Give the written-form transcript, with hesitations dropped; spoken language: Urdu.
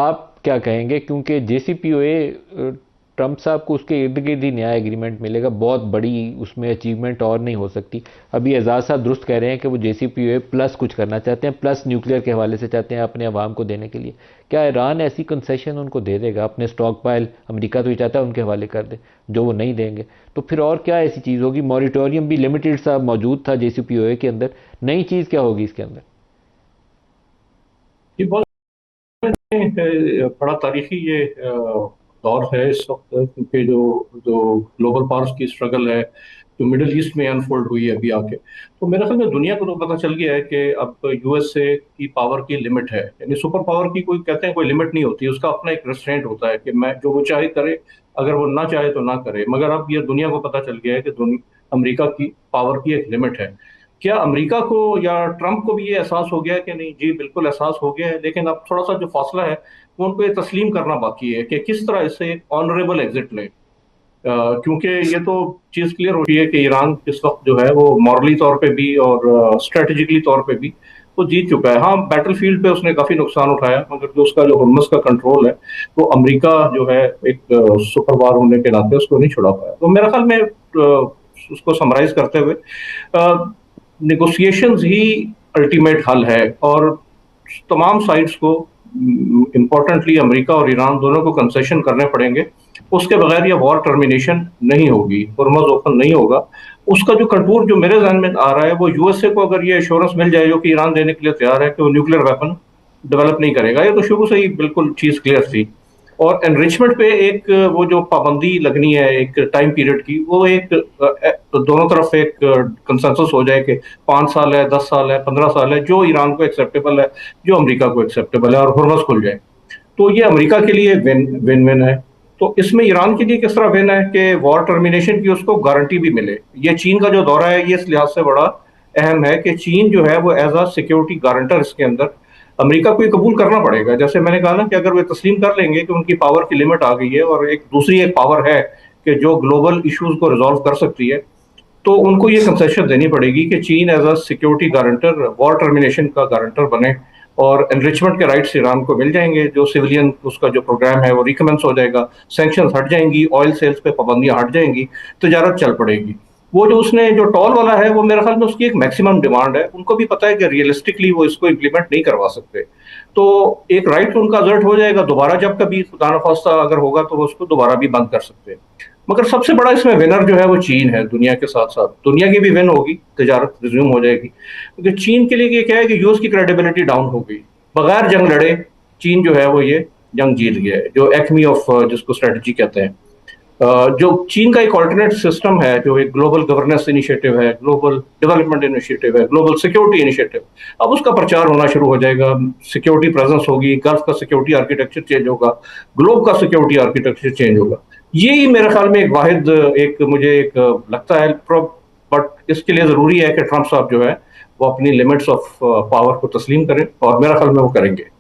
آپ کیا کہیں گے؟ کیونکہ جے سی پی او اے ٹرمپ صاحب کو اس کے ارد گرد ہی نیا ایگریمنٹ ملے گا، بہت بڑی اس میں اچیومنٹ اور نہیں ہو سکتی۔ ابھی اعزاز صاحب درست کہہ رہے ہیں کہ وہ جے سی پی او اے پلس کچھ کرنا چاہتے ہیں، پلس نیوکلیر کے حوالے سے چاہتے ہیں اپنے عوام کو دینے کے لیے۔ کیا ایران ایسی کنسیشن ان کو دے دے گا؟ اپنے سٹاک پائل امریکہ تو یہ چاہتا ہے ان کے حوالے کر دے، جو وہ نہیں دیں گے تو پھر اور کیا ایسی چیز ہوگی؟ موریٹوریم بھی لمیٹڈ سا موجود تھا جے سی پی او اے کے اندر، نئی چیز کیا ہوگی اس کے اندر؟ یہ بہت بڑا تاریخی یہ دور ہے اس وقت، کیونکہ جو جو گلوبل پاورز کی اسٹرگل ہے جو مڈل ایسٹ میں انفولڈ ہوئی ہے ابھی آ کے، تو میرے خیال میں دنیا کو تو پتہ چل گیا ہے کہ اب یو ایس اے کی پاور کی لمٹ ہے، یعنی سپر پاور کی کوئی کہتے ہیں کوئی لمٹ نہیں ہوتی، اس کا اپنا ایک ریسٹرینٹ ہوتا ہے کہ میں جو وہ چاہے کرے، اگر وہ نہ چاہے تو نہ کرے۔ مگر اب یہ دنیا کو پتہ چل گیا ہے کہ امریکہ کی پاور کی ایک لمٹ ہے۔ کیا امریکہ کو یا ٹرمپ کو بھی یہ احساس ہو گیا ہے کہ نہیں؟ جی بالکل احساس ہو گیا ہے، لیکن اب تھوڑا سا جو فاصلہ ہے وہ ان کو یہ تسلیم کرنا باقی ہے کہ کس طرح اس سے ایک آنریبل ایگزٹ لیں۔ کیونکہ یہ تو چیز کلیئر ہو رہی ہے کہ ایران اس وقت جو ہے وہ مورلی طور پہ بھی اور اسٹریٹجکلی طور پہ بھی وہ جیت چکا ہے۔ ہاں بیٹل فیلڈ پہ اس نے کافی نقصان اٹھایا، مگر جو اس کا جو ہرمز کا کنٹرول ہے وہ امریکہ جو ہے ایک سپر پاور ہونے کے ناطے اس کو نہیں چھڑا پایا۔ تو میرا خیال میں اس کو سمرائز کرتے ہوئے نیگوسیشنز ہی الٹیمیٹ حل ہے، اور تمام سائڈز کو امپورٹنٹلی امریکہ اور ایران دونوں کو کنسیشن کرنے پڑیں گے، اس کے بغیر یہ وار ٹرمینیشن نہیں ہوگی، ہرمز اوپن نہیں ہوگا۔ اس کا جو کنٹور جو میرے ذہن میں آ رہا ہے وہ یو ایس اے کو اگر یہ ایشورنس مل جائے جو کہ ایران دینے کے لیے تیار ہے کہ وہ نیوکلیر ویپن ڈیولپ نہیں کرے گا، یہ تو شروع سے ہی بالکل چیز کلیئر تھی۔ اور انریچمنٹ پہ ایک وہ جو پابندی لگنی ہے ایک ٹائم پیریڈ کی، وہ ایک دونوں طرف ایک کنسنسس ہو جائے کہ 5 سال ہے، 10 سال ہے، 15 سال ہے، جو ایران کو ایکسیپٹیبل ہے، جو امریکہ کو ایکسیپٹیبل ہے، اور ہرمز کھل جائے، تو یہ امریکہ کے لیے ون ون ون ہے۔ تو اس میں ایران کے لیے کس طرح ون ہے کہ وار ٹرمینیشن کی اس کو گارنٹی بھی ملے۔ یہ چین کا جو دورہ ہے یہ اس لحاظ سے بڑا اہم ہے کہ چین جو ہے وہ ایز اے سیکیورٹی گارنٹر اس کے اندر امریکہ کو یہ قبول کرنا پڑے گا۔ جیسے میں نے کہا نا کہ اگر وہ تسلیم کر لیں گے کہ ان کی پاور کی لمٹ آ گئی ہے اور ایک دوسری ایک پاور ہے کہ جو گلوبل ایشوز کو ریزالو کر سکتی ہے، تو ان کو یہ کنسیشن دینی پڑے گی کہ چین as a security guarantor war termination کا گارنٹر بنے، اور انریچمنٹ کے رائٹس ایران کو مل جائیں گے، جو سویلین اس کا جو پروگرام ہے وہ ریکمنس ہو جائے گا، سینکشنز ہٹ جائیں گی، آئل سیلز پہ پابندیاں ہٹ جائیں گی، تجارت چل پڑے گی۔ وہ جو اس نے جو ٹال والا ہے وہ میرے خیال میں اس کی ایک میکسیمم ڈیمانڈ ہے، ان کو بھی پتا ہے کہ ریئلسٹکلی وہ اس کو امپلیمنٹ نہیں کروا سکتے، تو ایک رائٹ ان کا ازرٹ ہو جائے گا، دوبارہ جب کبھی خدا نخواستہ اگر ہوگا تو وہ اس کو دوبارہ بھی بند کر سکتے ہیں۔ مگر سب سے بڑا اس میں ونر جو ہے وہ چین ہے، دنیا کے ساتھ ساتھ دنیا کی بھی ون ہوگی، تجارت ریزیوم ہو جائے گی، کیونکہ چین کے لیے یہ کیا ہے کہ یو ایس کی کریڈیبلٹی ڈاؤن ہو گئی، بغیر جنگ لڑے چین جو ہے وہ یہ جنگ جیت گیا ہے، جو ایکمی آف جس کو اسٹریٹجی کہتے ہیں۔ جو چین کا ایک آلٹرنیٹ سسٹم ہے، جو ایک گلوبل گورننس انیشیٹو ہے، گلوبل ڈیولپمنٹ انیشیٹو ہے، گلوبل سیکورٹی انیشیٹو، اب اس کا پرچار ہونا شروع ہو جائے گا، سیکورٹی پریزنس ہوگی، گلف کا سیکورٹی آرکیٹیکچر چینج ہوگا، گلوب کا سیکورٹی آرکیٹیکچر چینج ہوگا۔ یہی میرے خیال میں ایک واحد ایک مجھے ایک لگتا ہے، بٹ اس کے لیے ضروری ہے کہ ٹرمپ صاحب جو ہے وہ اپنی لمٹس آف پاور کو تسلیم کریں، اور میرا خیال میں وہ کریں گے۔